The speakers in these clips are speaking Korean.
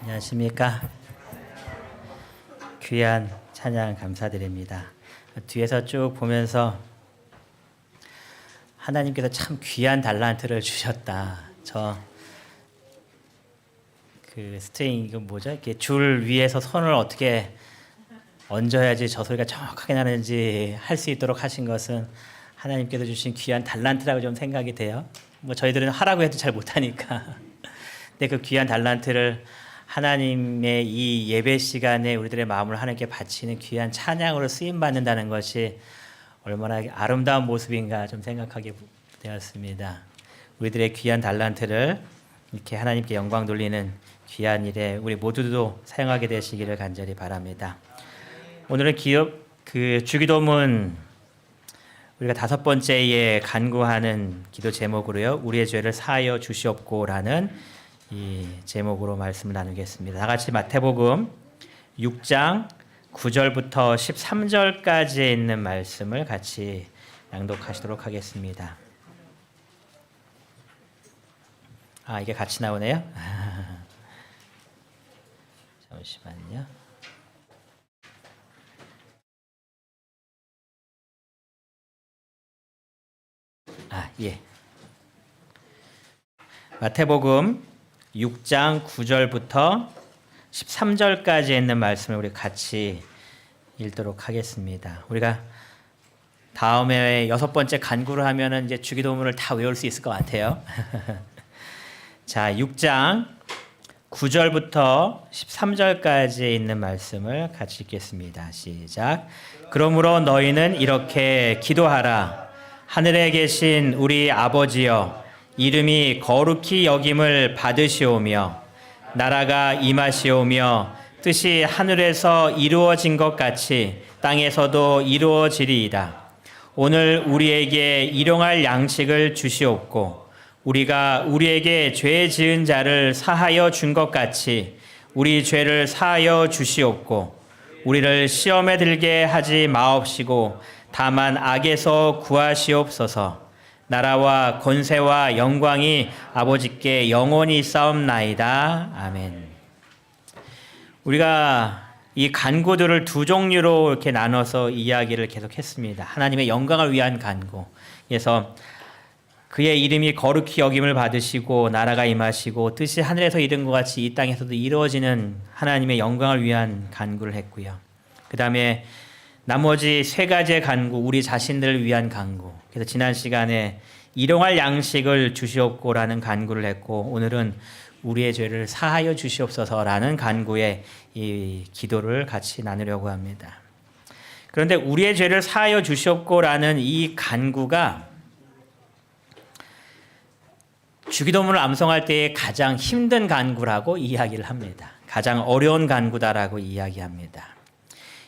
안녕하십니까. 귀한 찬양 감사드립니다. 뒤에서 쭉 보면서 하나님께서 참 귀한 달란트를 주셨다. 스트링 이거 뭐죠? 이렇게 줄 위에서 손을 어떻게 얹어야지 저 소리가 정확하게 나는지 할 수 있도록 하신 것은 하나님께서 주신 귀한 달란트라고 좀 생각이 돼요. 뭐 저희들은 하라고 해도 잘 못하니까. 근데 그 귀한 달란트를 하나님의 이 예배 시간에 우리들의 마음을 하나님께 바치는 귀한 찬양으로 쓰임 받는다는 것이 얼마나 아름다운 모습인가 좀 생각하게 되었습니다. 우리들의 귀한 달란트를 이렇게 하나님께 영광 돌리는 귀한 일에 우리 모두도 사용하게 되시기를 간절히 바랍니다. 오늘은 주기도문 우리가 5번째에 간구하는 기도 제목으로요. 우리의 죄를 사하여 주시옵고라는 이 제목으로 말씀을 나누겠습니다. 다 같이 마태복음 6장 9절부터 13절까지에 있는 말씀을 같이 낭독하시도록 하겠습니다. 이게 같이 나오네요. 잠시만요. 예. 마태복음 6장 9절부터 13절까지 있는 말씀을 우리 같이 읽도록 하겠습니다. 우리가 다음에 6번째 간구를 하면은 이제 주기도문을 다 외울 수 있을 것 같아요. 자, 6장 9절부터 13절까지 있는 말씀을 같이 읽겠습니다. 시작. 그러므로 너희는 이렇게 기도하라. 하늘에 계신 우리 아버지여, 이름이 거룩히 여김을 받으시오며 나라가 임하시오며 뜻이 하늘에서 이루어진 것 같이 땅에서도 이루어지리이다. 오늘 우리에게 일용할 양식을 주시옵고 우리가 우리에게 죄 지은 자를 사하여 준 것 같이 우리 죄를 사하여 주시옵고 우리를 시험에 들게 하지 마옵시고 다만 악에서 구하시옵소서. 나라와 권세와 영광이 아버지께 영원히 싸움나이다. 아멘. 우리가 이 간구들을 두 종류로 이렇게 나눠서 이야기를 계속했습니다. 하나님의 영광을 위한 간구. 그래서 그의 이름이 거룩히 여김을 받으시고 나라가 임하시고 뜻이 하늘에서 이룬 것 같이 이 땅에서도 이루어지는 하나님의 영광을 위한 간구를 했고요. 그 다음에 나머지 3가지의 간구, 우리 자신들을 위한 간구. 그래서 지난 시간에 일용할 양식을 주시옵고라는 간구를 했고 오늘은 우리의 죄를 사하여 주시옵소서라는 간구의 이 기도를 같이 나누려고 합니다. 그런데 우리의 죄를 사하여 주시옵고라는 이 간구가 주기도문을 암송할 때의 가장 힘든 간구라고 이야기를 합니다. 가장 어려운 간구다라고 이야기합니다.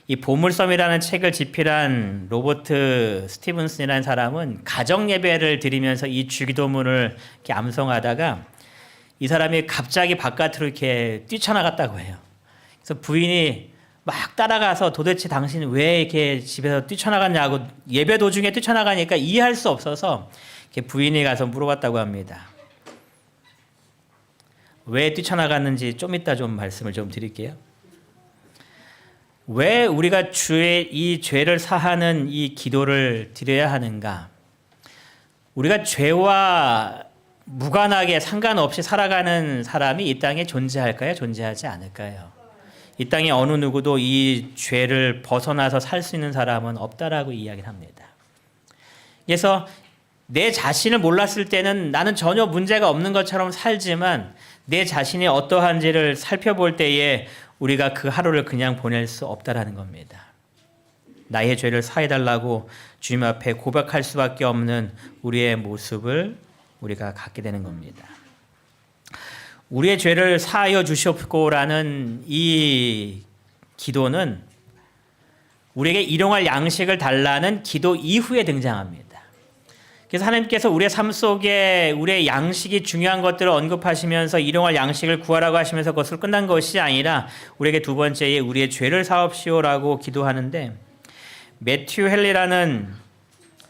이 보물섬이라는 책을 집필한 로버트 스티븐슨이라는 사람은 가정 예배를 드리면서 이 주기도문을 이렇게 암송하다가 이 사람이 갑자기 바깥으로 이렇게 뛰쳐나갔다고 해요. 그래서 부인이 막 따라가서 도대체 당신은 왜 이렇게 집에서 뛰쳐나갔냐고 예배 도중에 뛰쳐나가니까 이해할 수 없어서 이렇게 부인이 가서 물어봤다고 합니다. 왜 뛰쳐나갔는지 좀 이따 좀 말씀을 좀 드릴게요. 왜 우리가 주의 이 죄를 사하는 이 기도를 드려야 하는가? 우리가 죄와 무관하게 상관없이 살아가는 사람이 이 땅에 존재할까요? 존재하지 않을까요? 이 땅에 어느 누구도 이 죄를 벗어나서 살 수 있는 사람은 없다라고 이야기를 합니다. 그래서 내 자신을 몰랐을 때는 나는 전혀 문제가 없는 것처럼 살지만 내 자신이 어떠한지를 살펴볼 때에 우리가 그 하루를 그냥 보낼 수 없다라는 겁니다. 나의 죄를 사해달라고 주님 앞에 고백할 수밖에 없는 우리의 모습을 우리가 갖게 되는 겁니다. 우리의 죄를 사하여 주시옵고라는 이 기도는 우리에게 일용할 양식을 달라는 기도 이후에 등장합니다. 그래서 하나님께서 우리의 삶 속에 우리의 양식이 중요한 것들을 언급하시면서 일용할 양식을 구하라고 하시면서 그것을 끝난 것이 아니라 우리에게 두 번째에 우리의 죄를 사옵시오라고 기도하는데 매튜 헨리라는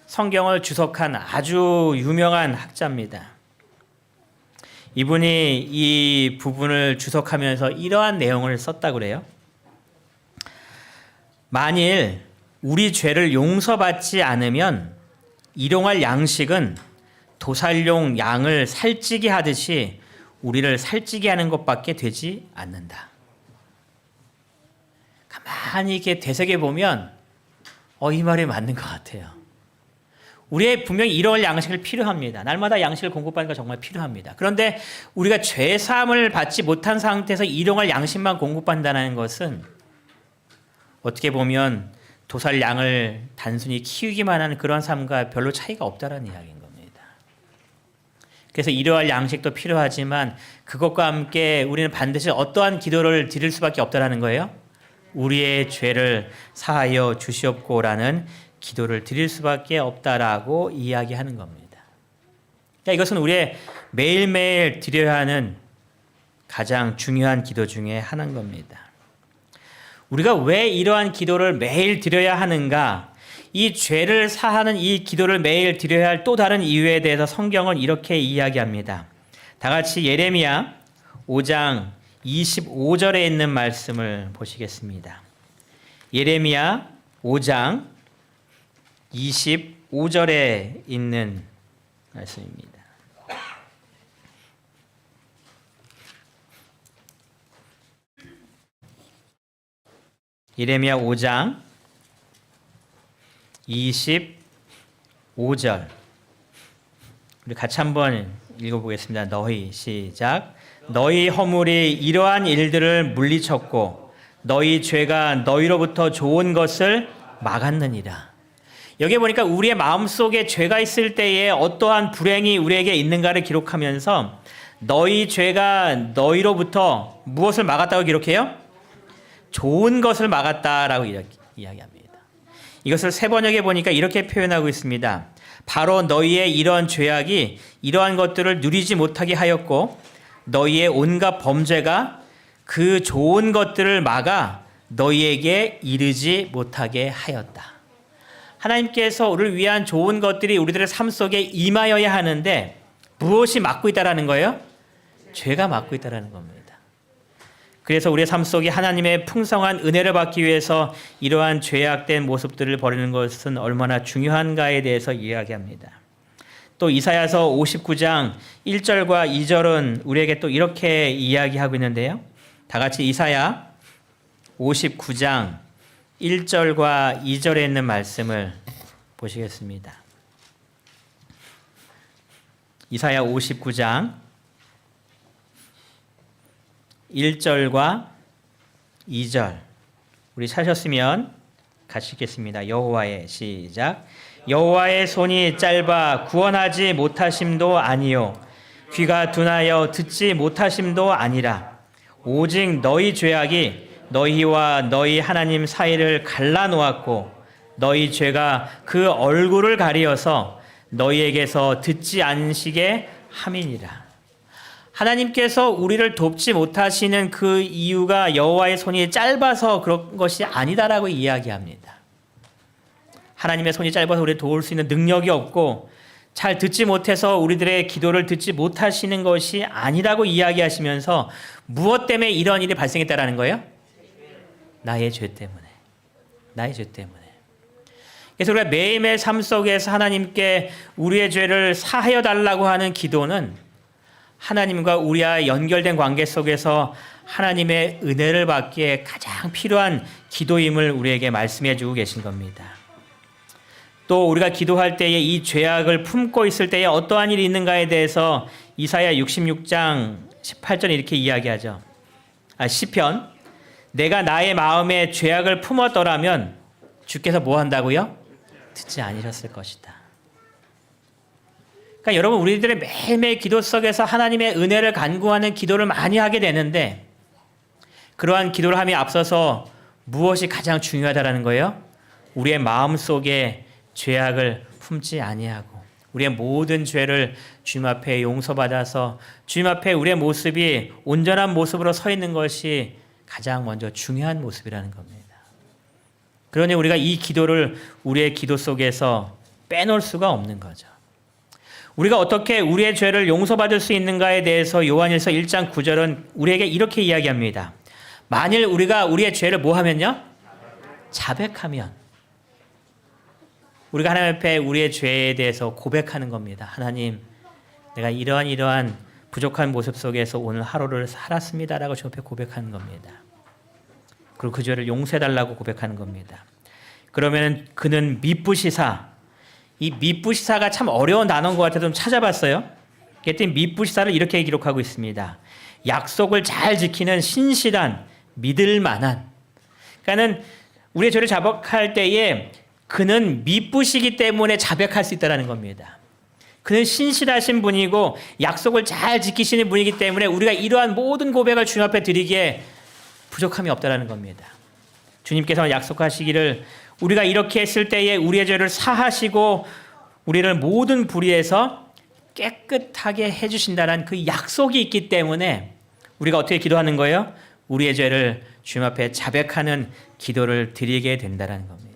성경을 주석한 아주 유명한 학자입니다. 이분이 이 부분을 주석하면서 이러한 내용을 썼다고 그래요. 만일 우리 죄를 용서받지 않으면 일용할 양식은 도살용 양을 살찌게 하듯이 우리를 살찌게 하는 것밖에 되지 않는다. 가만히 이렇게 되새겨 보면 이 말이 맞는 것 같아요. 우리의 분명히 일용할 양식을 필요합니다. 날마다 양식을 공급받는 거 정말 필요합니다. 그런데 우리가 죄사함을 받지 못한 상태에서 일용할 양식만 공급받는다는 것은 어떻게 보면 도살 양을 단순히 키우기만 하는 그런 삶과 별로 차이가 없다는 이야기인 겁니다. 그래서 일용할 양식도 필요하지만 그것과 함께 우리는 반드시 어떠한 기도를 드릴 수밖에 없다는 거예요. 우리의 죄를 사하여 주시옵고라는 기도를 드릴 수밖에 없다라고 이야기하는 겁니다. 그러니까 이것은 우리의 매일매일 드려야 하는 가장 중요한 기도 중에 하나인 겁니다. 우리가 왜 이러한 기도를 매일 드려야 하는가? 이 죄를 사하는 이 기도를 매일 드려야 할 또 다른 이유에 대해서 성경은 이렇게 이야기합니다. 다 같이 예레미야 5장 25절에 있는 말씀을 보시겠습니다. 예레미야 5장 25절에 있는 말씀입니다. 예레미야 5장 25절 우리 같이 한번 읽어보겠습니다. 너희 시작. 너희 허물이 이러한 일들을 물리쳤고 너희 죄가 너희로부터 좋은 것을 막았느니라. 여기 보니까 우리의 마음속에 죄가 있을 때에 어떠한 불행이 우리에게 있는가를 기록하면서 너희 죄가 너희로부터 무엇을 막았다고 기록해요? 좋은 것을 막았다라고 이야기합니다. 이것을 세 번역에 보니까 이렇게 표현하고 있습니다. 바로 너희의 이런 죄악이 이러한 것들을 누리지 못하게 하였고 너희의 온갖 범죄가 그 좋은 것들을 막아 너희에게 이르지 못하게 하였다. 하나님께서 우리를 위한 좋은 것들이 우리들의 삶 속에 임하여야 하는데 무엇이 막고 있다라는 거예요? 죄가 막고 있다라는 겁니다. 그래서 우리의 삶 속에 하나님의 풍성한 은혜를 받기 위해서 이러한 죄악된 모습들을 버리는 것은 얼마나 중요한가에 대해서 이야기합니다. 또 이사야서 59장 1절과 2절은 우리에게 또 이렇게 이야기하고 있는데요. 다 같이 이사야 59장 1절과 2절에 있는 말씀을 보시겠습니다. 이사야 59장 1절과 2절 우리 찾으셨으면 같이 읽겠습니다. 여호와의 시작. 여호와의 손이 짧아 구원하지 못하심도 아니요 귀가 둔하여 듣지 못하심도 아니라 오직 너희 죄악이 너희와 너희 하나님 사이를 갈라놓았고 너희 죄가 그 얼굴을 가리어서 너희에게서 듣지 않으시게 함이니라. 하나님께서 우리를 돕지 못하시는 그 이유가 여호와의 손이 짧아서 그런 것이 아니다라고 이야기합니다. 하나님의 손이 짧아서 우리를 도울 수 있는 능력이 없고 잘 듣지 못해서 우리들의 기도를 듣지 못하시는 것이 아니라고 이야기하시면서 무엇 때문에 이런 일이 발생했다라는 거예요? 나의 죄 때문에. 나의 죄 때문에. 그래서 우리가 매일매일 삶 속에서 하나님께 우리의 죄를 사하여 달라고 하는 기도는 하나님과 우리와 연결된 관계 속에서 하나님의 은혜를 받기에 가장 필요한 기도임을 우리에게 말씀해 주고 계신 겁니다. 또 우리가 기도할 때에 이 죄악을 품고 있을 때에 어떠한 일이 있는가에 대해서 이사야 66장 18절 이렇게 이야기하죠. 시편 내가 나의 마음에 죄악을 품었더라면 주께서 뭐 한다고요? 듣지 않으셨을 것이다. 그러니까 여러분 우리들의 매일매일 기도 속에서 하나님의 은혜를 간구하는 기도를 많이 하게 되는데 그러한 기도를 함에 앞서서 무엇이 가장 중요하다라는 거예요? 우리의 마음 속에 죄악을 품지 아니하고 우리의 모든 죄를 주님 앞에 용서받아서 주님 앞에 우리의 모습이 온전한 모습으로 서 있는 것이 가장 먼저 중요한 모습이라는 겁니다. 그러니 우리가 이 기도를 우리의 기도 속에서 빼놓을 수가 없는 거죠. 우리가 어떻게 우리의 죄를 용서받을 수 있는가에 대해서 요한일서 1장 9절은 우리에게 이렇게 이야기합니다. 만일 우리가 우리의 죄를 뭐 하면요? 자백하면. 우리가 하나님 앞에 우리의 죄에 대해서 고백하는 겁니다. 하나님, 내가 이러한 부족한 모습 속에서 오늘 하루를 살았습니다라고 주 앞에 고백하는 겁니다. 그리고 그 죄를 용서해달라고 고백하는 겁니다. 그러면 그는 미쁘시사, 이 미쁘시사가 참 어려운 단어인 것 같아서 좀 찾아봤어요. 그랬더니 미쁘시사를 이렇게 기록하고 있습니다. 약속을 잘 지키는 신실한, 믿을 만한. 그러니까는 우리의 죄를 자백할 때에 그는 미쁘시기 때문에 자백할 수 있다는 겁니다. 그는 신실하신 분이고 약속을 잘 지키시는 분이기 때문에 우리가 이러한 모든 고백을 주님 앞에 드리기에 부족함이 없다는 겁니다. 주님께서 약속하시기를 우리가 이렇게 했을 때에 우리의 죄를 사하시고 우리를 모든 불의에서 깨끗하게 해주신다는 그 약속이 있기 때문에 우리가 어떻게 기도하는 거예요? 우리의 죄를 주님 앞에 자백하는 기도를 드리게 된다는 겁니다.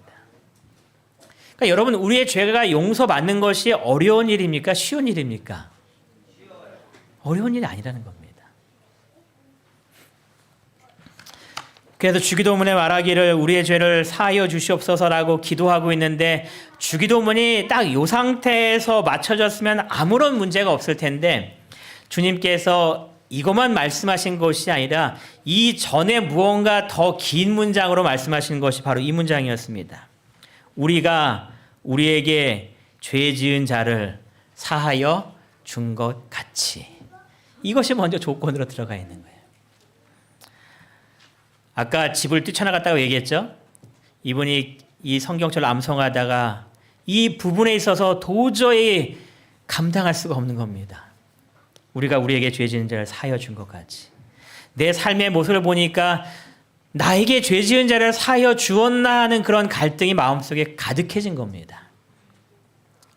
그러니까 여러분, 우리의 죄가 용서받는 것이 어려운 일입니까? 쉬운 일입니까? 어려운 일이 아니라는 겁니다. 그래서 주기도문에 말하기를 우리의 죄를 사하여 주시옵소서라고 기도하고 있는데 주기도문이 딱 이 상태에서 맞춰졌으면 아무런 문제가 없을 텐데 주님께서 이것만 말씀하신 것이 아니라 이 전에 무언가 더 긴 문장으로 말씀하신 것이 바로 이 문장이었습니다. 우리가 우리에게 죄 지은 자를 사하여 준 것 같이. 이것이 먼저 조건으로 들어가 있는 거예요. 아까 집을 뛰쳐나갔다고 얘기했죠? 이분이 이 성경책을 암송하다가 이 부분에 있어서 도저히 감당할 수가 없는 겁니다. 우리가 우리에게 죄 지은 자를 사하여 준 것 같이. 내 삶의 모습을 보니까 나에게 죄 지은 자를 사하여 주었나 하는 그런 갈등이 마음속에 가득해진 겁니다.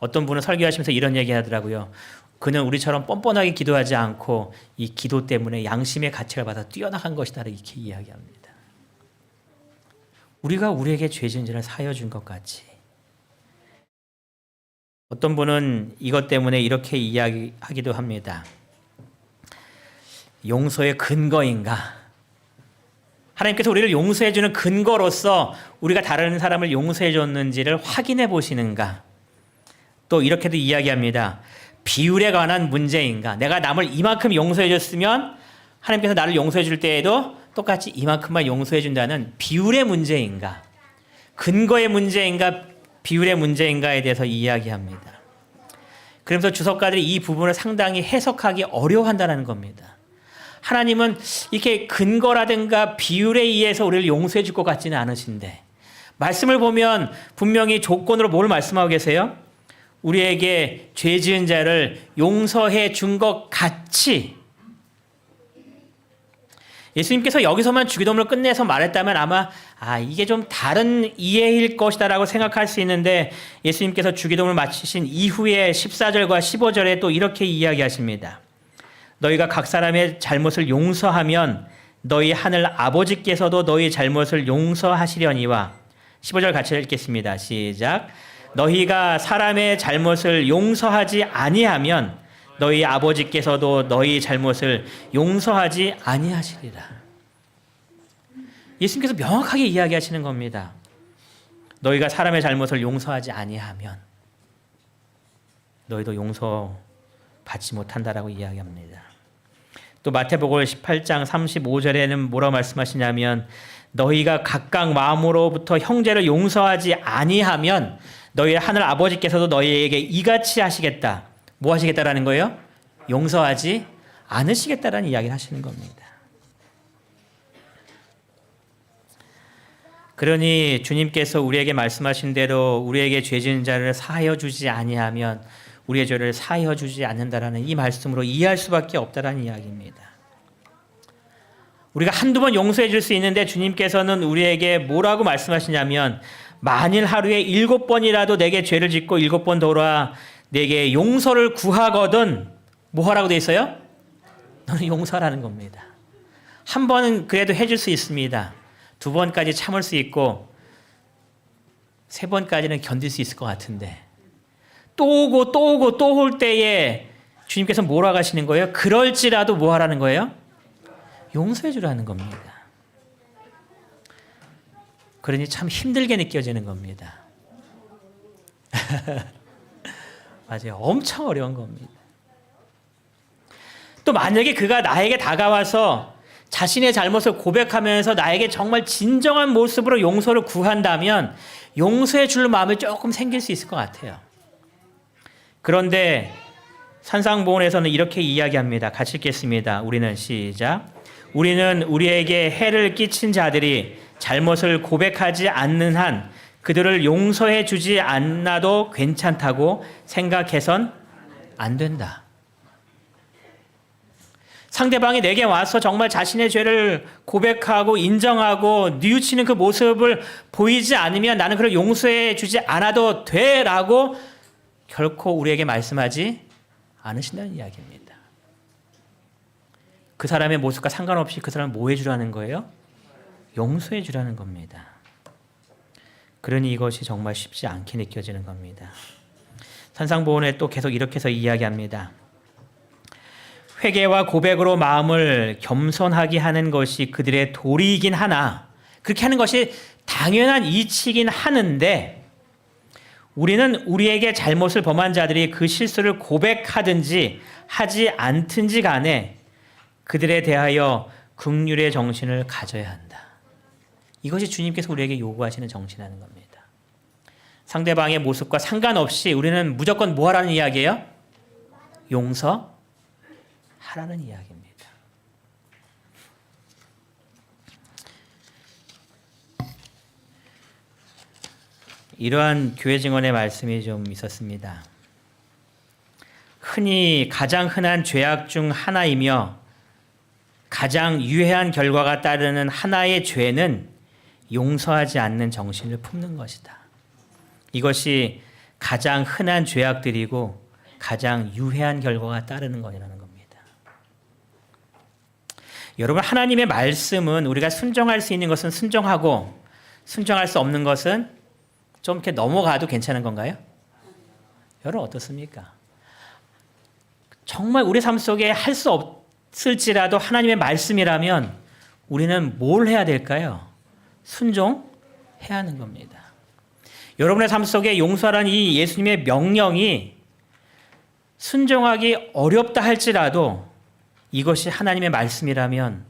어떤 분은 설교하시면서 이런 얘기 하더라고요. 그는 우리처럼 뻔뻔하게 기도하지 않고 이 기도 때문에 양심의 가책을 받아 뛰어나간 것이다 이렇게 이야기합니다. 우리가 우리에게 죄 지은 자를 사하여 준 것 같이. 어떤 분은 이것 때문에 이렇게 이야기하기도 합니다. 용서의 근거인가? 하나님께서 우리를 용서해 주는 근거로서 우리가 다른 사람을 용서해 줬는지를 확인해 보시는가? 또 이렇게도 이야기합니다. 비율에 관한 문제인가? 내가 남을 이만큼 용서해 줬으면 하나님께서 나를 용서해 줄 때에도 똑같이 이만큼만 용서해 준다는 비율의 문제인가? 근거의 문제인가? 비율의 문제인가에 대해서 이야기합니다. 그러면서 주석가들이 이 부분을 상당히 해석하기 어려워한다는 겁니다. 하나님은 이렇게 근거라든가 비율에 의해서 우리를 용서해 줄 것 같지는 않으신데 말씀을 보면 분명히 조건으로 뭘 말씀하고 계세요? 우리에게 죄 지은 자를 용서해 준 것 같이. 예수님께서 여기서만 주기도문을 끝내서 말했다면 아마 이게 좀 다른 이해일 것이다라고 생각할 수 있는데 예수님께서 주기도문을 마치신 이후에 14절과 15절에 또 이렇게 이야기하십니다. 너희가 각 사람의 잘못을 용서하면 너희 하늘 아버지께서도 너희 잘못을 용서하시려니와. 15절 같이 읽겠습니다. 시작. 너희가 사람의 잘못을 용서하지 아니하면 너희 아버지께서도 너희 잘못을 용서하지 아니하시리라. 예수님께서 명확하게 이야기하시는 겁니다. 너희가 사람의 잘못을 용서하지 아니하면 너희도 용서받지 못한다라고 이야기합니다. 또 마태복음 18장 35절에는 뭐라고 말씀하시냐면 너희가 각각 마음으로부터 형제를 용서하지 아니하면 너희 하늘 아버지께서도 너희에게 이같이 하시겠다. 뭐 하시겠다라는 거예요? 용서하지 않으시겠다라는 이야기를 하시는 겁니다. 그러니 주님께서 우리에게 말씀하신 대로 우리에게 죄 지은 자를 사하여 주지 아니하면 우리의 죄를 사하여 주지 않는다라는 이 말씀으로 이해할 수밖에 없다라는 이야기입니다. 우리가 한두 번 용서해 줄 수 있는데 주님께서는 우리에게 뭐라고 말씀하시냐면 만일 하루에 7번이라도 내게 죄를 짓고 7번 돌아 내게 용서를 구하거든 뭐 하라고 돼 있어요? 너는 용서하라는 겁니다. 한 번은 그래도 해줄 수 있습니다. 2번까지 참을 수 있고 3번까지는 견딜 수 있을 것 같은데 또 오고 또 오고 또 올 때에 주님께서 뭐라고 하시는 거예요? 그럴지라도 뭐 하라는 거예요? 용서해 주라는 겁니다. 그러니 참 힘들게 느껴지는 겁니다. 맞아요. 엄청 어려운 겁니다. 또 만약에 그가 나에게 다가와서 자신의 잘못을 고백하면서 나에게 정말 진정한 모습으로 용서를 구한다면 용서해 줄 마음이 조금 생길 수 있을 것 같아요. 그런데 산상보훈에서는 이렇게 이야기합니다. 같이 읽겠습니다. 우리는 시작. 우리는 우리에게 해를 끼친 자들이 잘못을 고백하지 않는 한 그들을 용서해 주지 않아도 괜찮다고 생각해선 안 된다. 상대방이 내게 와서 정말 자신의 죄를 고백하고 인정하고 뉘우치는 그 모습을 보이지 않으면 나는 그를 용서해 주지 않아도 돼라고 결코 우리에게 말씀하지 않으신다는 이야기입니다. 그 사람의 모습과 상관없이 그 사람을 뭐 해주라는 거예요? 용서해 주라는 겁니다. 그러니 이것이 정말 쉽지 않게 느껴지는 겁니다. 산상보훈에 또 계속 이렇게 해서 이야기합니다. 회개와 고백으로 마음을 겸손하게 하는 것이 그들의 도리이긴 하나 그렇게 하는 것이 당연한 이치이긴 하는데 우리는 우리에게 잘못을 범한 자들이 그 실수를 고백하든지 하지 않든지 간에 그들에 대하여 긍휼의 정신을 가져야 한다. 이것이 주님께서 우리에게 요구하시는 정신이라는 겁니다. 상대방의 모습과 상관없이 우리는 무조건 뭐 하라는 이야기예요? 용서하라는 이야기입니다. 이러한 교회 증언의 말씀이 좀 있었습니다. 가장 흔한 죄악 중 하나이며 가장 유해한 결과가 따르는 하나의 죄는 용서하지 않는 정신을 품는 것이다. 이것이 가장 흔한 죄악들이고 가장 유해한 결과가 따르는 것이라는 겁니다. 여러분, 하나님의 말씀은 우리가 순종할 수 있는 것은 순종하고 순종할 수 없는 것은 좀 이렇게 넘어가도 괜찮은 건가요? 여러분 어떻습니까? 정말 우리 삶 속에 할 수 없을지라도 하나님의 말씀이라면 우리는 뭘 해야 될까요? 순종해야 하는 겁니다. 여러분의 삶 속에 용서라는 이 예수님의 명령이 순종하기 어렵다 할지라도 이것이 하나님의 말씀이라면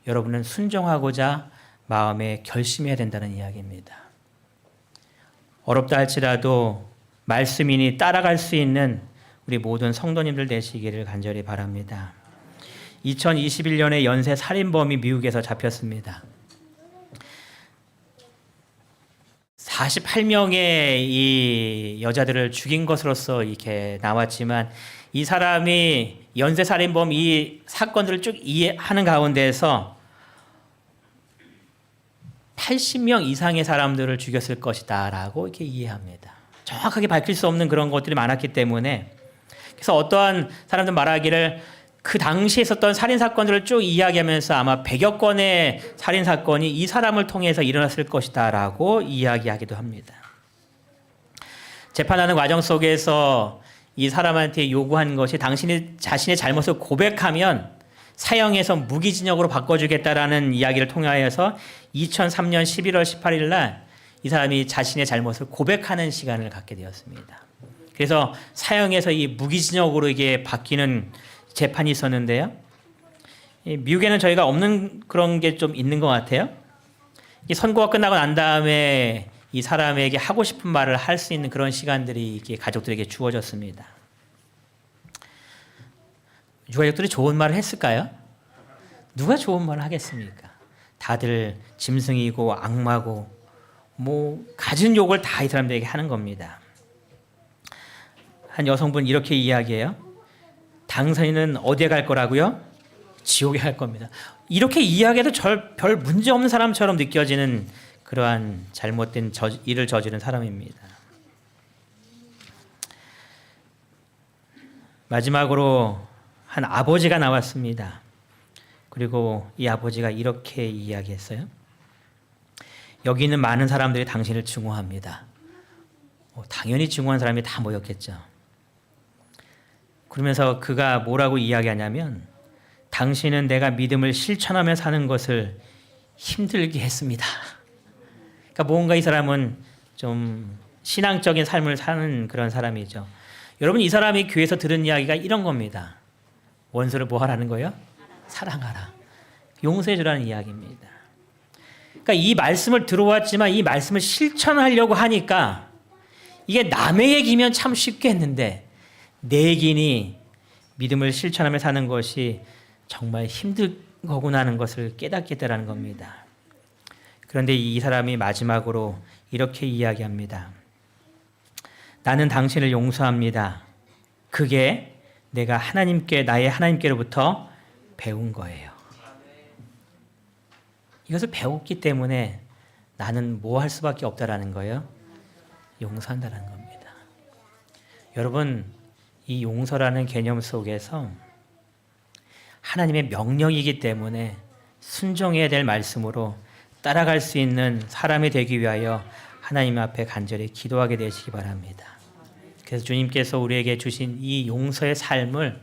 여러분은 순종하고자 마음에 결심해야 된다는 이야기입니다. 어렵다 할지라도 말씀이니 따라갈 수 있는 우리 모든 성도님들 되시기를 간절히 바랍니다. 2021년에 연쇄 살인범이 미국에서 잡혔습니다. 48명의 이 여자들을 죽인 것으로서 이렇게 나왔지만 이 사람이 연쇄 살인범 이 사건들을 쭉 이해하는 가운데에서 80명 이상의 사람들을 죽였을 것이다 라고 이렇게 이해합니다. 정확하게 밝힐 수 없는 그런 것들이 많았기 때문에 그래서 어떠한 사람들 말하기를 그 당시에 있었던 살인사건들을 쭉 이야기하면서 아마 100여 건의 살인사건이 이 사람을 통해서 일어났을 것이다 라고 이야기하기도 합니다. 재판하는 과정 속에서 이 사람한테 요구한 것이 당신이 자신의 잘못을 고백하면 사형에서 무기징역으로 바꿔주겠다라는 이야기를 통하여서 2003년 11월 18일 날 이 사람이 자신의 잘못을 고백하는 시간을 갖게 되었습니다. 그래서 사형에서 이 무기징역으로 이게 바뀌는 재판이 있었는데요. 미국에는 저희가 없는 그런 게 좀 있는 것 같아요. 이 선고가 끝나고 난 다음에 이 사람에게 하고 싶은 말을 할 수 있는 그런 시간들이 이렇게 가족들에게 주어졌습니다. 유가족들이 좋은 말을 했을까요? 누가 좋은 말을 하겠습니까? 다들 짐승이고 악마고 뭐 가진 욕을 다 이 사람들에게 하는 겁니다. 한 여성분 이렇게 이야기해요. 당신은 어디에 갈 거라고요? 지옥에 갈 겁니다. 이렇게 이야기해도 별 문제 없는 사람처럼 느껴지는 그러한 잘못된 일을 저지른 사람입니다. 마지막으로 한 아버지가 나왔습니다. 그리고 이 아버지가 이렇게 이야기했어요. 여기 있는 많은 사람들이 당신을 증오합니다. 당연히 증오한 사람이 다 모였겠죠. 그러면서 그가 뭐라고 이야기하냐면 당신은 내가 믿음을 실천하며 사는 것을 힘들게 했습니다. 그러니까 뭔가 이 사람은 좀 신앙적인 삶을 사는 그런 사람이죠. 여러분, 이 사람이 교회에서 들은 이야기가 이런 겁니다. 원수를 뭐 하라는 거예요? 사랑하라. 용서해 주라는 이야기입니다. 그러니까 이 말씀을 들어왔지만 이 말씀을 실천하려고 하니까 이게 남의 얘기면 참 쉽게 했는데 내 얘기니 믿음을 실천하며 사는 것이 정말 힘든 거구나 하는 것을 깨닫게 되라는 겁니다. 그런데 이 사람이 마지막으로 이렇게 이야기합니다. 나는 당신을 용서합니다. 그게 내가 나의 하나님께로부터 배운 거예요. 이것을 배웠기 때문에 나는 뭐 할 수밖에 없다라는 거예요? 용서한다는 겁니다. 여러분, 이 용서라는 개념 속에서 하나님의 명령이기 때문에 순종해야 될 말씀으로 따라갈 수 있는 사람이 되기 위하여 하나님 앞에 간절히 기도하게 되시기 바랍니다. 그래서 주님께서 우리에게 주신 이 용서의 삶을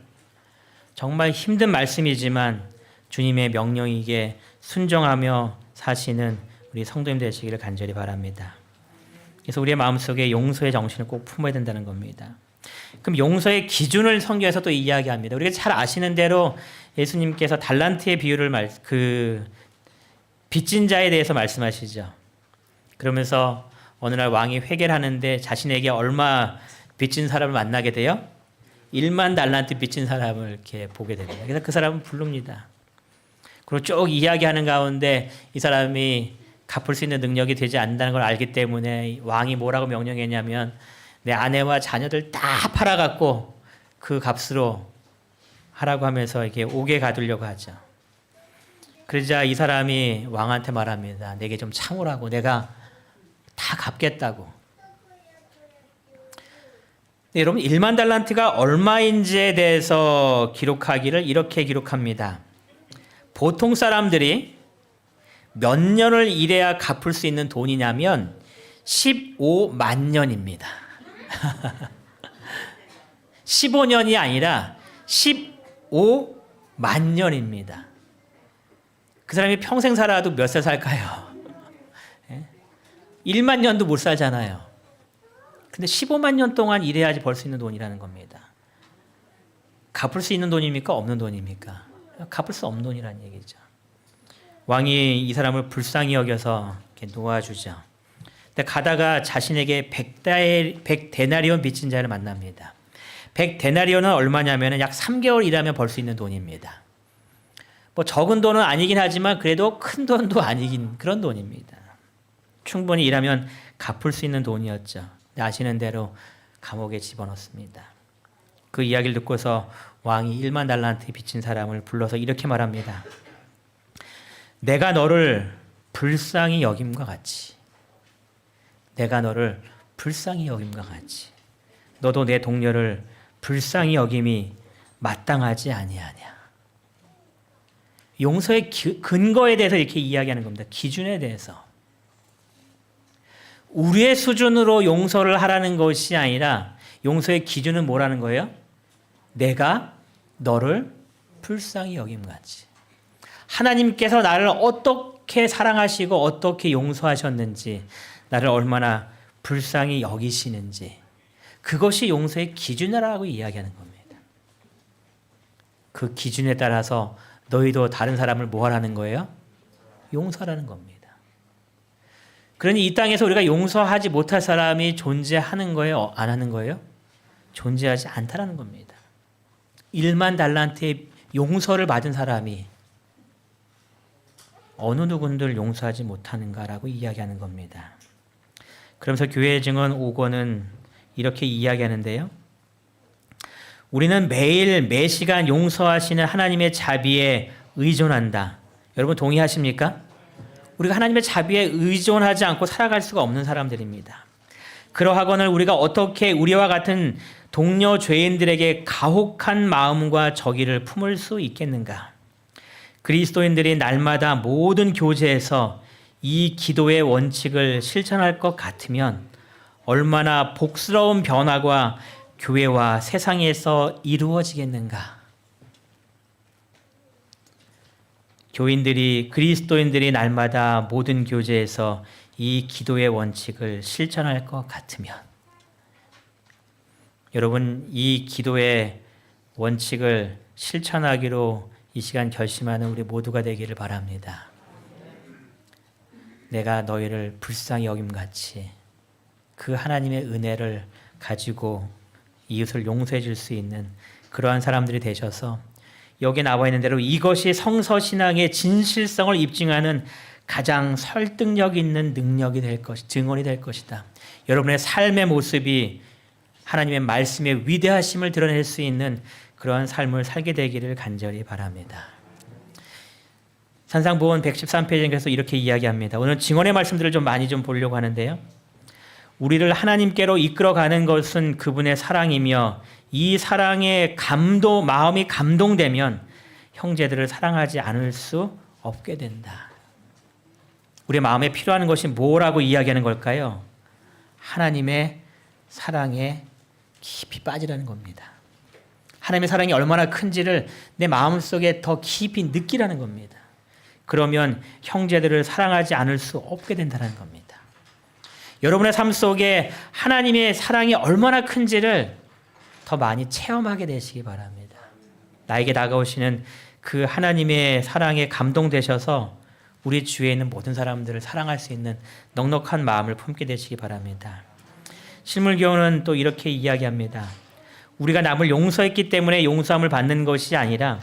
정말 힘든 말씀이지만 주님의 명령이기에 순종하며 사시는 우리 성도님 되시기를 간절히 바랍니다. 그래서 우리의 마음속에 용서의 정신을 꼭 품어야 된다는 겁니다. 그럼 용서의 기준을 성경에서 또 이야기합니다. 우리가 잘 아시는 대로 예수님께서 달란트의 비유를 빚진 자에 대해서 말씀하시죠. 그러면서 어느 날 왕이 회개를 하는데 자신에게 얼마 빚진 사람을 만나게 돼요? 1만 달란트 빚진 사람을 이렇게 보게 됩니다. 그래서 그 사람은 부릅니다. 그리고 쭉 이야기하는 가운데 이 사람이 갚을 수 있는 능력이 되지 않는다는 걸 알기 때문에 왕이 뭐라고 명령했냐면 내 아내와 자녀들 다 팔아갖고 그 값으로 하라고 하면서 이렇게 옥에 가두려고 하죠. 그러자 이 사람이 왕한테 말합니다. 내게 좀 참으라고. 내가 다 갚겠다고. 네, 여러분 1만 달란트가 얼마인지에 대해서 기록하기를 이렇게 기록합니다. 보통 사람들이 몇 년을 일해야 갚을 수 있는 돈이냐면 15만 년입니다. 15년이 아니라 15만 년입니다. 그 사람이 평생 살아도 몇 살 살까요? 1만 년도 못 살잖아요. 근데 15만 년 동안 일해야지 벌 수 있는 돈이라는 겁니다. 갚을 수 있는 돈입니까? 없는 돈입니까? 갚을 수 없는 돈이라는 얘기죠. 왕이 이 사람을 불쌍히 여겨서 이렇게 놓아주죠. 근데 가다가 자신에게 100데나리온 빚진 자를 만납니다. 100데나리온은 얼마냐면 약 3개월 일하면 벌 수 있는 돈입니다. 뭐 적은 돈은 아니긴 하지만 그래도 큰 돈도 아니긴 그런 돈입니다. 충분히 일하면 갚을 수 있는 돈이었죠. 아시는 대로 감옥에 집어넣습니다. 그 이야기를 듣고서 왕이 1만 달란트 빚진 사람을 불러서 이렇게 말합니다. 내가 너를 불쌍히 여김과 같이 내가 너를 불쌍히 여김과 같이 너도 내 동료를 불쌍히 여김이 마땅하지 아니하냐. 용서의 근거에 대해서 이렇게 이야기하는 겁니다. 기준에 대해서. 우리의 수준으로 용서를 하라는 것이 아니라 용서의 기준은 뭐라는 거예요? 내가 너를 불쌍히 여김같이. 하나님께서 나를 어떻게 사랑하시고 어떻게 용서하셨는지, 나를 얼마나 불쌍히 여기시는지, 그것이 용서의 기준이라고 이야기하는 겁니다. 그 기준에 따라서 너희도 다른 사람을 뭐 하라는 거예요? 용서하라는 겁니다. 그러니 이 땅에서 우리가 용서하지 못할 사람이 존재하는 거예요? 안 하는 거예요? 존재하지 않다라는 겁니다. 1만 달란트의 용서를 받은 사람이 어느 누군들 용서하지 못하는가라고 이야기하는 겁니다. 그러면서 교회의 증언 5권은 이렇게 이야기하는데요. 우리는 매일 매시간 용서하시는 하나님의 자비에 의존한다. 여러분 동의하십니까? 우리가 하나님의 자비에 의존하지 않고 살아갈 수가 없는 사람들입니다. 그러하거늘 우리가 어떻게 우리와 같은 동료 죄인들에게 가혹한 마음과 정의를 품을 수 있겠는가? 그리스도인들이 날마다 모든 교제에서 이 기도의 원칙을 실천할 것 같으면 얼마나 복스러운 변화가 교회와 세상에서 이루어지겠는가? 교인들이, 그리스도인들이 날마다 모든 교제에서 이 기도의 원칙을 실천할 것 같으면, 여러분, 이 기도의 원칙을 실천하기로 이 시간 결심하는 우리 모두가 되기를 바랍니다. 내가 너희를 불쌍히 여김같이 그 하나님의 은혜를 가지고 이웃을 용서해 줄 수 있는 그러한 사람들이 되셔서 여기에 나와 있는 대로 이것이 성서신앙의 진실성을 입증하는 가장 설득력 있는 능력이 될 증언이 될 것이다. 여러분의 삶의 모습이 하나님의 말씀의 위대하심을 드러낼 수 있는 그러한 삶을 살게 되기를 간절히 바랍니다. 산상보훈 113페이지에서 이렇게 이야기합니다. 오늘 증언의 말씀들을 좀 많이 보려고 하는데요. 우리를 하나님께로 이끌어가는 것은 그분의 사랑이며 이 사랑에 마음이 감동되면 형제들을 사랑하지 않을 수 없게 된다. 우리의 마음에 필요한 것이 뭐라고 이야기하는 걸까요? 하나님의 사랑에 깊이 빠지라는 겁니다. 하나님의 사랑이 얼마나 큰지를 내 마음속에 더 깊이 느끼라는 겁니다. 그러면 형제들을 사랑하지 않을 수 없게 된다는 겁니다. 여러분의 삶 속에 하나님의 사랑이 얼마나 큰지를 더 많이 체험하게 되시기 바랍니다. 나에게 다가오시는 그 하나님의 사랑에 감동되셔서 우리 주위에 있는 모든 사람들을 사랑할 수 있는 넉넉한 마음을 품게 되시기 바랍니다. 실물교훈은 또 이렇게 이야기합니다. 우리가 남을 용서했기 때문에 용서함을 받는 것이 아니라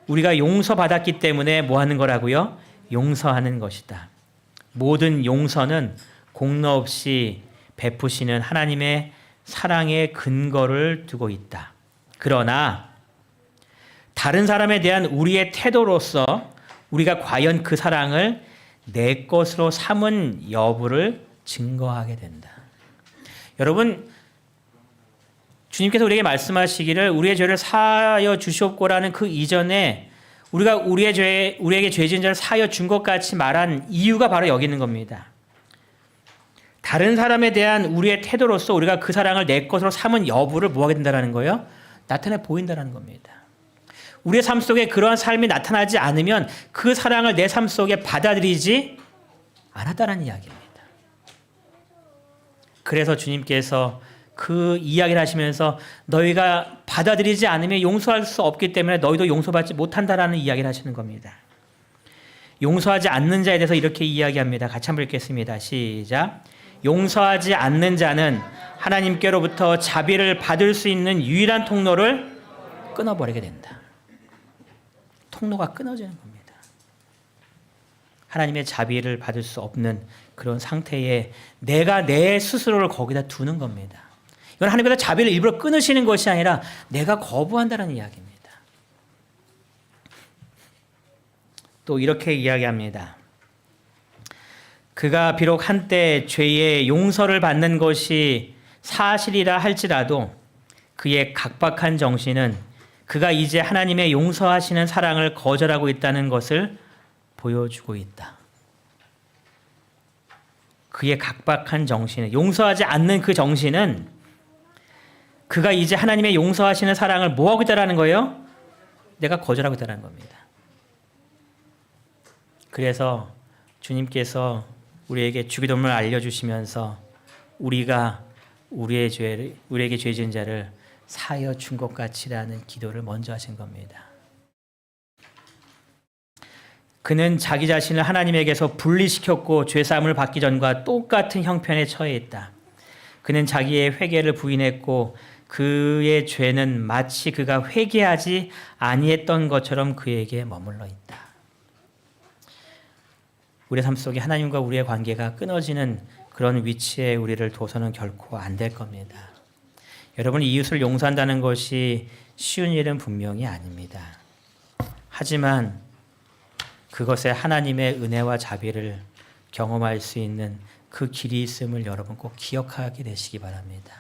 우리가 용서받았기 때문에 뭐 하는 거라고요? 용서하는 것이다. 모든 용서는 공로 없이 베푸시는 하나님의 사랑의 근거를 두고 있다. 그러나 다른 사람에 대한 우리의 태도로서 우리가 과연 그 사랑을 내 것으로 삼은 여부를 증거하게 된다. 여러분, 주님께서 우리에게 말씀하시기를 우리의 죄를 사하여 주시옵고라는 그 이전에 우리가 우리에게 죄 지은 자를 사하여 준 것 같이 말한 이유가 바로 여기 있는 겁니다. 다른 사람에 대한 우리의 태도로서 우리가 그 사랑을 내 것으로 삼은 여부를 뭐하게 된다는 거예요? 나타내 보인다는 겁니다. 우리의 삶 속에 그러한 삶이 나타나지 않으면 그 사랑을 내 삶 속에 받아들이지 않았다는 이야기입니다. 그래서 주님께서 그 이야기를 하시면서 너희가 받아들이지 않으면 용서할 수 없기 때문에 너희도 용서받지 못한다라는 이야기를 하시는 겁니다. 용서하지 않는 자에 대해서 이렇게 이야기합니다. 같이 한번 읽겠습니다. 시작. 용서하지 않는 자는 하나님께로부터 자비를 받을 수 있는 유일한 통로를 끊어버리게 된다. 통로가 끊어지는 겁니다. 하나님의 자비를 받을 수 없는 그런 상태에 내가 내 스스로를 거기다 두는 겁니다. 이건 하나님께서 자비를 일부러 끊으시는 것이 아니라 내가 거부한다는 이야기입니다. 또 이렇게 이야기합니다. 그가 비록 한때 죄의 용서를 받는 것이 사실이라 할지라도 그의 각박한 정신은 그가 이제 하나님의 용서하시는 사랑을 거절하고 있다는 것을 보여주고 있다. 그의 각박한 정신은, 용서하지 않는 그 정신은 그가 이제 하나님의 용서하시는 사랑을 뭐하고 있다는 거예요? 내가 거절하고 있다는 겁니다. 그래서 주님께서 우리에게 주기도문을 알려주시면서 우리가 우리에게 죄 지은 자를 사하여 준 것 같이라는 기도를 먼저 하신 겁니다. 그는 자기 자신을 하나님에게서 분리시켰고 죄사함을 받기 전과 똑같은 형편에 처해 있다. 그는 자기의 회개를 부인했고 그의 죄는 마치 그가 회개하지 아니했던 것처럼 그에게 머물러 있다. 우리의 삶 속에 하나님과 우리의 관계가 끊어지는 그런 위치에 우리를 둬서는 결코 안 될 겁니다. 여러분, 이웃을 용서한다는 것이 쉬운 일은 분명히 아닙니다. 하지만 그것에 하나님의 은혜와 자비를 경험할 수 있는 그 길이 있음을 여러분 꼭 기억하게 되시기 바랍니다.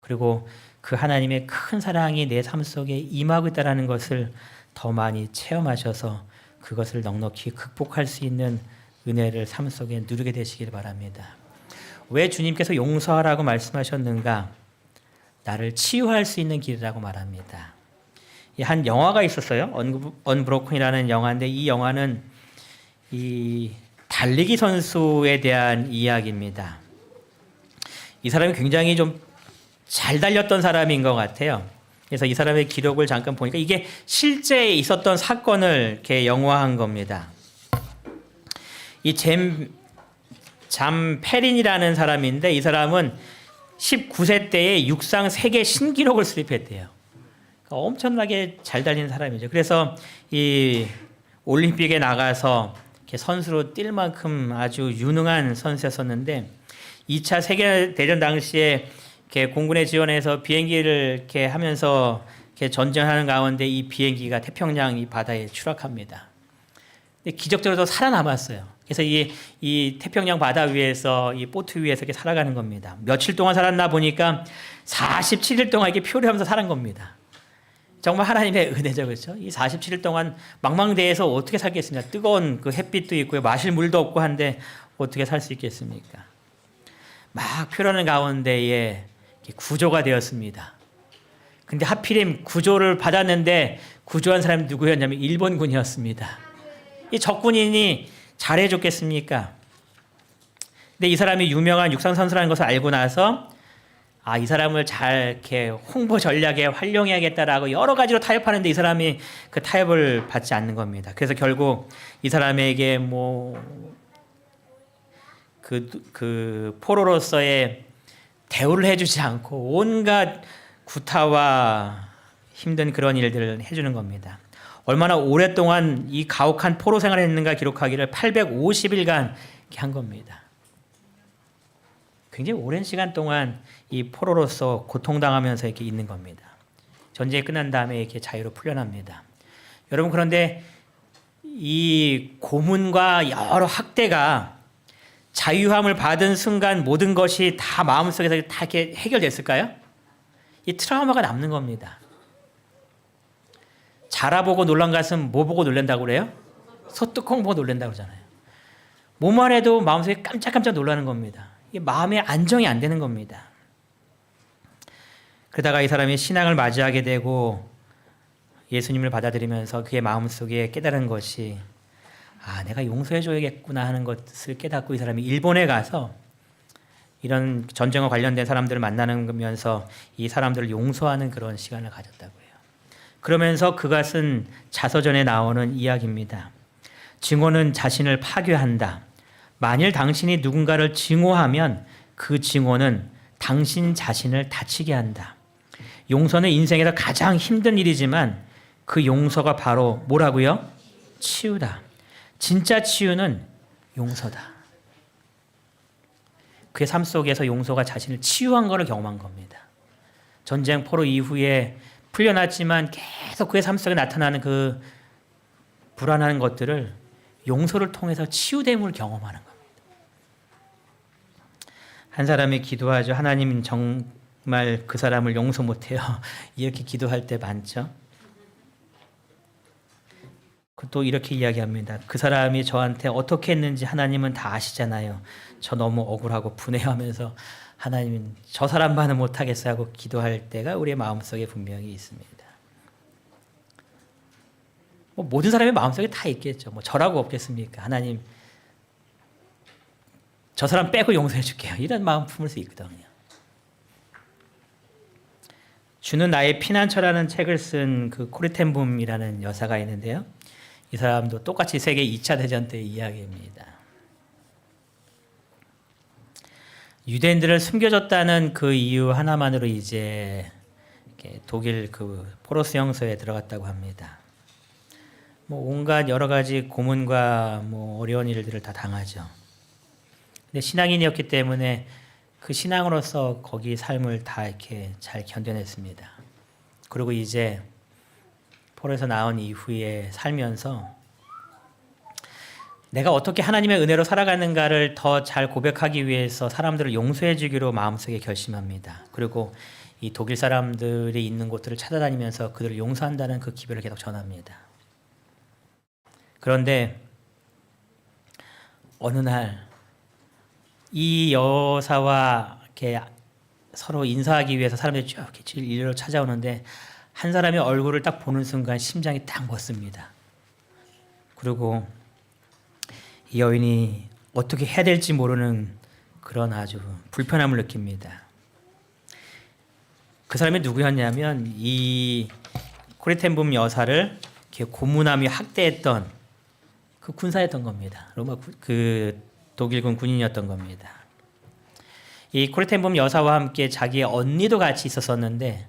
그리고 그 하나님의 큰 사랑이 내 삶 속에 임하고 있다는 것을 더 많이 체험하셔서 그것을 넉넉히 극복할 수 있는 은혜를 삶 속에 누리게 되시길 바랍니다. 왜 주님께서 용서하라고 말씀하셨는가? 나를 치유할 수 있는 길이라고 말합니다. 한 영화가 있었어요. 언브로큰이라는 영화인데 이 영화는 이 달리기 선수에 대한 이야기입니다. 이 사람이 굉장히 좀 잘 달렸던 사람인 것 같아요. 그래서 이 사람의 기록을 잠깐 보니까 이게 실제 있었던 사건을 이렇게 영화한 겁니다. 이 잠 페린이라는 사람인데 이 사람은 19세 때에 육상 세계 신기록을 수립했대요. 그러니까 엄청나게 잘 달리는 사람이죠. 그래서 이 올림픽에 나가서 이렇게 선수로 뛸 만큼 아주 유능한 선수였었는데 2차 세계대전 당시에 이렇게 공군에 지원해서 비행기를 이렇게 하면서 이렇게 전쟁하는 가운데 이 비행기가 태평양 이 바다에 추락합니다. 근데 기적적으로 살아남았어요. 그래서 이 태평양 바다 위에서 이 보트 위에서 이렇게 살아가는 겁니다. 며칠 동안 살았나 보니까 47일 동안 이렇게 표류하면서 살은 겁니다. 정말 하나님의 은혜죠, 그렇죠? 이 47일 동안 망망대해에서 어떻게 살겠습니까? 뜨거운 그 햇빛도 있고요, 마실 물도 없고 한데 어떻게 살 수 있겠습니까? 막 표류하는 가운데에 구조가 되었습니다. 근데 하필이면 구조를 받았는데 구조한 사람이 누구였냐면 일본군이었습니다. 이 적군인이 잘해줬겠습니까? 근데 이 사람이 유명한 육상 선수라는 것을 알고 나서 이 사람을 잘 이렇게 홍보 전략에 활용해야겠다라고 여러 가지로 타협하는데 이 사람이 그 타협을 받지 않는 겁니다. 그래서 결국 이 사람에게 그 포로로서의 대우를 해주지 않고 온갖 구타와 힘든 그런 일들을 해주는 겁니다. 얼마나 오랫동안 이 가혹한 포로 생활을 했는가 기록하기를 850일간 한 겁니다. 굉장히 오랜 시간 동안 이 포로로서 고통당하면서 이렇게 있는 겁니다. 전쟁이 끝난 다음에 이렇게 자유로 풀려납니다. 여러분, 그런데 이 고문과 여러 학대가 자유함을 받은 순간 모든 것이 다 마음속에서 다 이렇게 해결됐을까요? 이 트라우마가 남는 겁니다. 자라보고 놀란 것은 뭐 보고 놀란다고 그래요? 소뚜껑 보고 놀란다고 그러잖아요. 뭐만 해도 마음속에 깜짝깜짝 놀라는 겁니다. 이게 마음의 안정이 안 되는 겁니다. 그러다가 이 사람이 신앙을 맞이하게 되고 예수님을 받아들이면서 그의 마음속에 깨달은 것이 내가 용서해줘야겠구나 하는 것을 깨닫고 이 사람이 일본에 가서 이런 전쟁과 관련된 사람들을 만나면서 이 사람들을 용서하는 그런 시간을 가졌다고 해요. 그러면서 그가 쓴 자서전에 나오는 이야기입니다. 증오는 자신을 파괴한다. 만일 당신이 누군가를 증오하면 그 증오는 당신 자신을 다치게 한다. 용서는 인생에서 가장 힘든 일이지만 그 용서가 바로 뭐라고요? 치유다. 진짜 치유는 용서다. 그의 삶 속에서 용서가 자신을 치유한 것을 경험한 겁니다. 전쟁 포로 이후에 풀려났지만 계속 그의 삶 속에 나타나는 그 불안한 것들을 용서를 통해서 치유됨을 경험하는 겁니다. 한 사람이 기도하죠. 하나님 정말 그 사람을 용서 못해요. 이렇게 기도할 때 많죠. 또 이렇게 이야기합니다. 그 사람이 저한테 어떻게 했는지 하나님은 다 아시잖아요. 저 너무 억울하고 분해하면서 하나님은 저 사람만은 못하겠어요 하고 기도할 때가 우리의 마음속에 분명히 있습니다. 모든 사람의 마음속에 다 있겠죠. 저라고 없겠습니까? 하나님 저 사람 빼고 용서해 줄게요. 이런 마음 품을 수 있거든요. 주는 나의 피난처라는 책을 쓴 그 코르텐붐이라는 여사가 있는데요. 이 사람도 똑같이 세계 2차 대전 때 이야기입니다. 유대인들을 숨겨줬다는 그 이유 하나만으로 이제 독일 그 포로스 영소에 들어갔다고 합니다. 온갖 여러 가지 고문과 어려운 일들을 다 당하죠. 근데 신앙인이었기 때문에 그 신앙으로서 거기 삶을 다 이렇게 잘 견뎌냈습니다. 그리고 이제 포로에서 나온 이후에 살면서 내가 어떻게 하나님의 은혜로 살아가는가를 더 잘 고백하기 위해서 사람들을 용서해 주기로 마음속에 결심합니다. 그리고 이 독일 사람들이 있는 곳들을 찾아다니면서 그들을 용서한다는 그 기별을 계속 전합니다. 그런데 어느 날 이 여사와 이렇게 서로 인사하기 위해서 사람들이 쭉 이렇게 일로 찾아오는데 한 사람의 얼굴을 딱 보는 순간 심장이 딱 멎습니다. 그리고 이 여인이 어떻게 해야 될지 모르는 그런 아주 불편함을 느낍니다. 그 사람이 누구였냐면 이 코레텐붐 여사를 이렇게 고문하며 학대했던 그 군사였던 겁니다. 로마 그 독일군 군인이었던 겁니다. 이 코레텐붐 여사와 함께 자기의 언니도 같이 있었었는데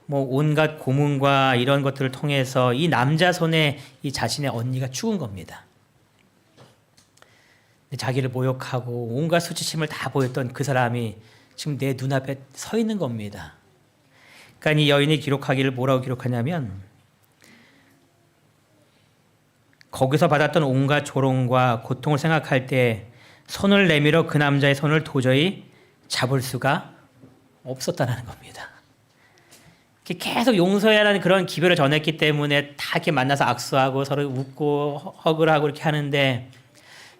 뭐 온갖 고문과 이런 것들을 통해서 이 남자 손에 이 자신의 언니가 죽은 겁니다. 자기를 모욕하고 온갖 수치심을 다 보였던 그 사람이 지금 내 눈앞에 서 있는 겁니다. 그러니까 이 여인이 기록하기를 뭐라고 기록하냐면 거기서 받았던 온갖 조롱과 고통을 생각할 때 손을 내밀어 그 남자의 손을 도저히 잡을 수가 없었다는 겁니다. 계속 용서해라는 그런 기별을 전했기 때문에 다 이렇게 만나서 악수하고 서로 웃고 허그를 하고 이렇게 하는데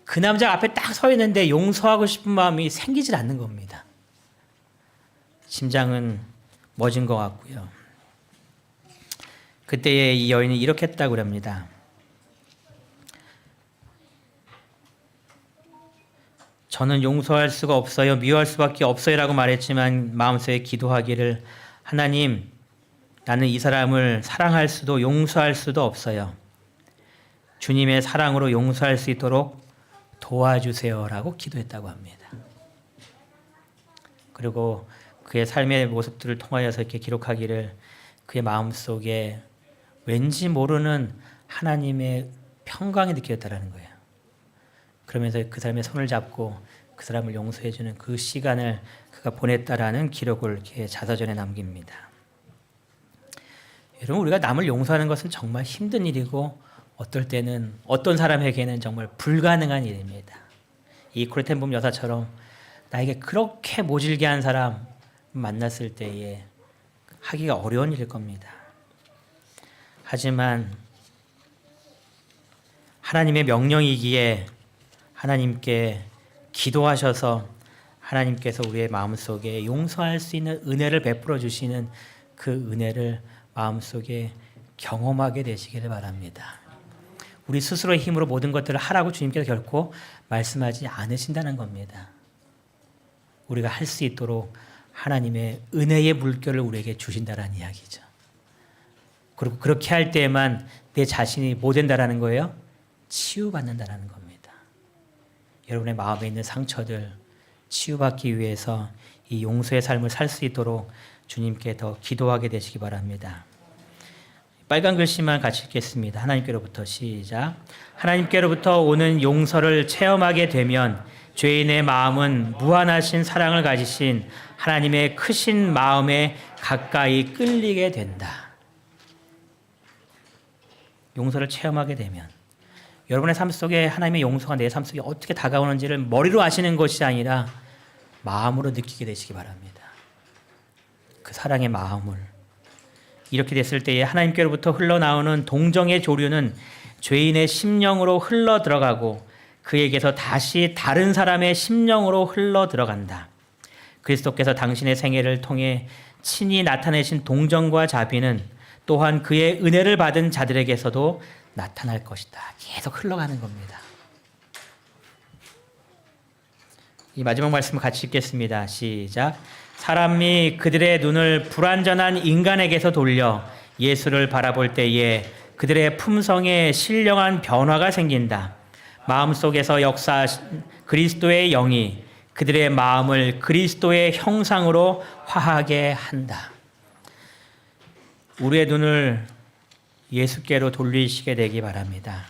그 남자 앞에 딱 서 있는데 용서하고 싶은 마음이 생기질 않는 겁니다. 심장은 멎은 것 같고요. 그때에 이 여인이 이렇게 했다고 합니다. 저는 용서할 수가 없어요. 미워할 수밖에 없어요. 라고 말했지만 마음속에 기도하기를 하나님, 나는 이 사람을 사랑할 수도 용서할 수도 없어요. 주님의 사랑으로 용서할 수 있도록 도와주세요. 라고 기도했다고 합니다. 그리고 그의 삶의 모습들을 통하여서 이렇게 기록하기를 그의 마음속에 왠지 모르는 하나님의 평강이 느껴졌다는 거예요. 그러면서 그 사람의 손을 잡고 그 사람을 용서해주는 그 시간을 그가 보냈다라는 기록을 이렇게 자서전에 남깁니다. 여러분, 우리가 남을 용서하는 것은 정말 힘든 일이고 어떨 때는 어떤 사람에게는 정말 불가능한 일입니다. 이 코레텐붐 여사처럼 나에게 그렇게 모질게 한 사람 만났을 때에 하기가 어려운 일일 겁니다. 하지만 하나님의 명령이기에 하나님께 기도하셔서 하나님께서 우리의 마음속에 용서할 수 있는 은혜를 베풀어 주시는 그 은혜를 마음속에 경험하게 되시기를 바랍니다. 우리 스스로의 힘으로 모든 것들을 하라고 주님께서 결코 말씀하지 않으신다는 겁니다. 우리가 할 수 있도록 하나님의 은혜의 물결을 우리에게 주신다는 이야기죠. 그리고 그렇게 할 때에만 내 자신이 뭐 된다라는 거예요? 치유받는다라는 겁니다. 여러분의 마음에 있는 상처들 치유받기 위해서 이 용서의 삶을 살 수 있도록 주님께 더 기도하게 되시기 바랍니다. 빨간 글씨만 같이 읽겠습니다. 하나님께로부터 시작. 하나님께로부터 오는 용서를 체험하게 되면 죄인의 마음은 무한하신 사랑을 가지신 하나님의 크신 마음에 가까이 끌리게 된다. 용서를 체험하게 되면 여러분의 삶 속에 하나님의 용서가 내 삶 속에 어떻게 다가오는지를 머리로 아시는 것이 아니라 마음으로 느끼게 되시기 바랍니다. 그 사랑의 마음을. 이렇게 됐을 때에 하나님께로부터 흘러나오는 동정의 조류는 죄인의 심령으로 흘러 들어가고 그에게서 다시 다른 사람의 심령으로 흘러 들어간다. 그리스도께서 당신의 생애를 통해 친히 나타내신 동정과 자비는 또한 그의 은혜를 받은 자들에게서도 나타날 것이다. 계속 흘러가는 겁니다. 이 마지막 말씀을 같이 읽겠습니다. 시작. 사람이 그들의 눈을 불완전한 인간에게서 돌려 예수를 바라볼 때에 그들의 품성에 신령한 변화가 생긴다. 마음속에서 역사하신 그리스도의 영이 그들의 마음을 그리스도의 형상으로 화하게 한다. 우리의 눈을 예수께로 돌리시게 되기 바랍니다.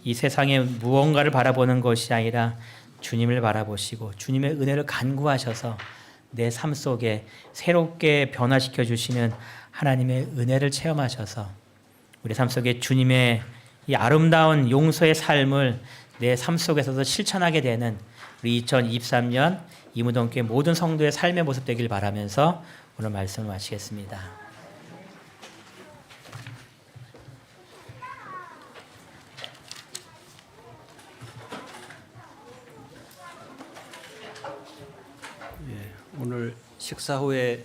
이 세상에 무언가를 바라보는 것이 아니라 주님을 바라보시고 주님의 은혜를 간구하셔서 내 삶 속에 새롭게 변화시켜 주시는 하나님의 은혜를 체험하셔서 우리 삶 속에 주님의 이 아름다운 용서의 삶을 내 삶 속에서도 실천하게 되는 우리 2023년 이무동교회 모든 성도의 삶의 모습 되길 바라면서 오늘 말씀을 마치겠습니다. 오늘 식사 후에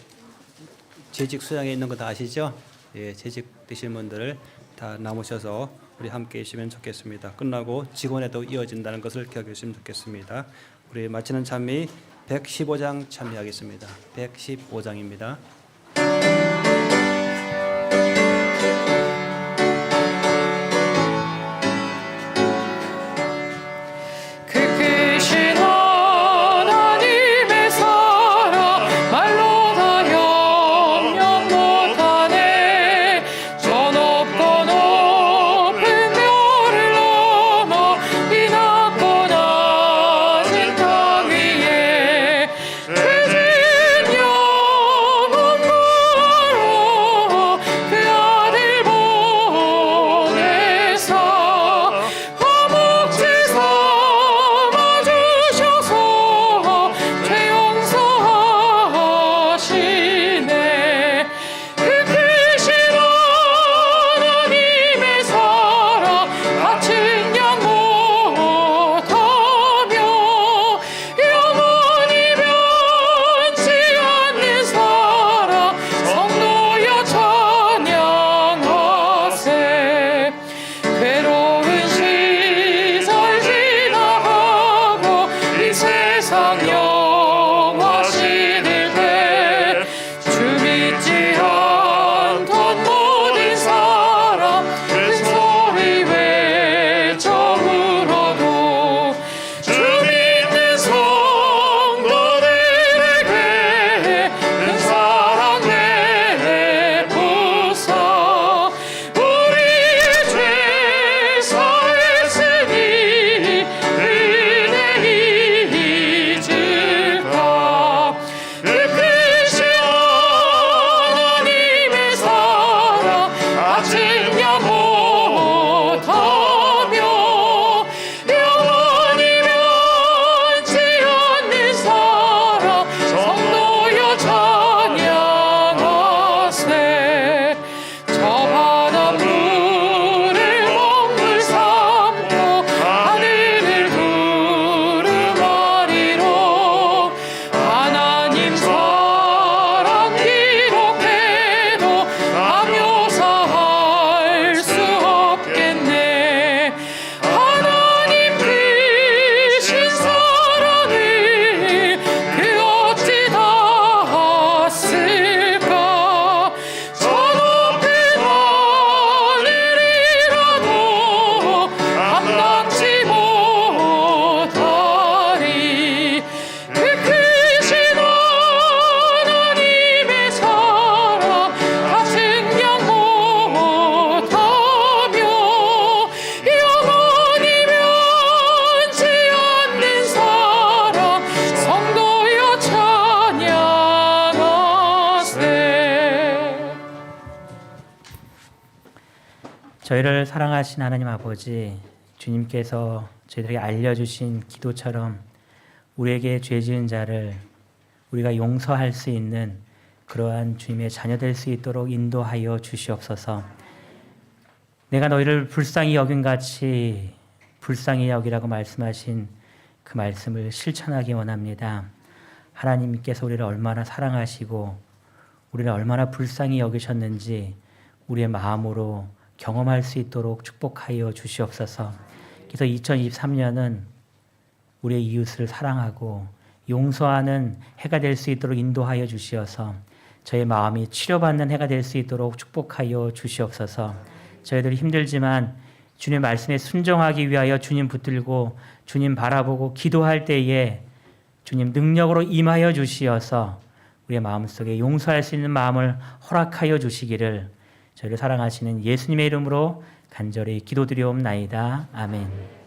재직 수양에 있는 거 다 아시죠? 예, 재직 되신 분들을 다 남으셔서 우리 함께 계시면 좋겠습니다. 끝나고 직원에도 이어진다는 것을 기억해 주시면 좋겠습니다. 우리 마치는 찬미 115장 찬미하겠습니다. 115장입니다. 저희를 사랑하신 하나님 아버지, 주님께서 저희들에게 알려주신 기도처럼 우리에게 죄 지은 자를 우리가 용서할 수 있는 그러한 주님의 자녀 될 수 있도록 인도하여 주시옵소서. 내가 너희를 불쌍히 여긴같이 불쌍히 여기라고 말씀하신 그 말씀을 실천하기 원합니다. 하나님께서 우리를 얼마나 사랑하시고 우리를 얼마나 불쌍히 여기셨는지 우리의 마음으로 경험할 수 있도록 축복하여 주시옵소서. 그래서 2023년은 우리의 이웃을 사랑하고 용서하는 해가 될 수 있도록 인도하여 주시어서 저의 마음이 치료받는 해가 될 수 있도록 축복하여 주시옵소서. 저희들이 힘들지만 주님의 말씀에 순종하기 위하여 주님 붙들고 주님 바라보고 기도할 때에 주님 능력으로 임하여 주시어서 우리의 마음속에 용서할 수 있는 마음을 허락하여 주시기를 저희를 사랑하시는 예수님의 이름으로 간절히 기도드리옵나이다. 아멘.